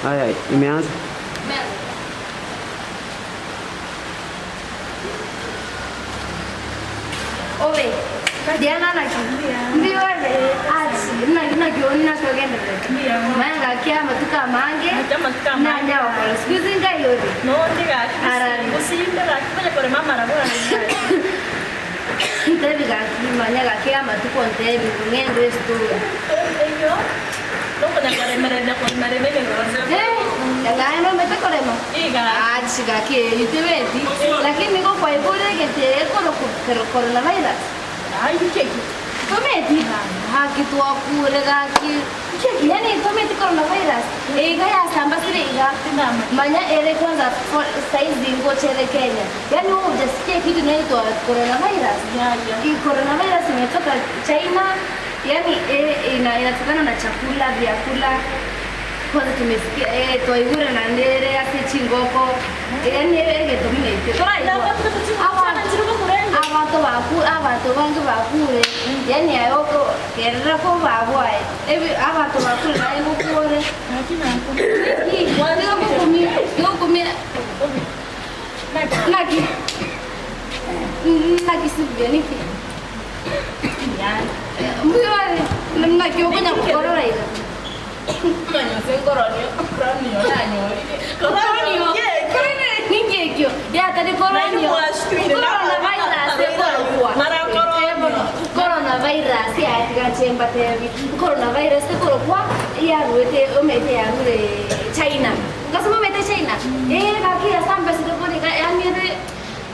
Haya, imeanza. Owe, Diana nakimbia. Ndio wewe. Achi, nakiona kagenda. Manga kiama tukamange. Na nyawa kwa sikuzi ngayori. No, ndiga. Arari. Usimbe gakibale kore mama arabura ngai. Ntebi gakimanya gakiama tukontebi ngendo estudio. Eyo. Loko na karemerende kwa maremene ngoza. Ngaya no mete korema. Iga. Achi gaki itebeti. Lakini niko kwa ibore gete kono coronavirus. Ai cheki. Tometi haki tuakure gaki. Yani tometi coronavirus. Iga ya samba sire iga. Manya ele kwanza saizi ngochere Kenya. Yani wewe hujasikia kitu inaitwa coronavirus. Hii coronavirus imetoka China. Yani inatokana na chakula, vyakula. Kwanza tumesikia toigure na ndere ase chingoko. Yani getomine ite. Abantu bangi bakure. Yani ayoko kerera ko babwaye. Ebi abantu bakure naye mukure. Yo kumi. Naki sibeni ki. Yani mbiwale naki okonya kukorora ile. Manya sengoronio, kronio nanyori. Koronio. Ningekyo. Ya tadi koronio. Coronavirus ya tikachemba tevi. Coronavirus tekorokuwa ya ruete omete ya rure China. Ngasema mete China. Kakia samba sidokoni ka yamire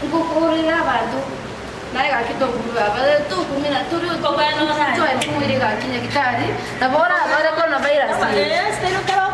ngukorera abantu. Naye gakitokuwa bale tu kumina turi utobano na toy kumiri gakinya kitari. Tabora bare coronavirus. Estero karo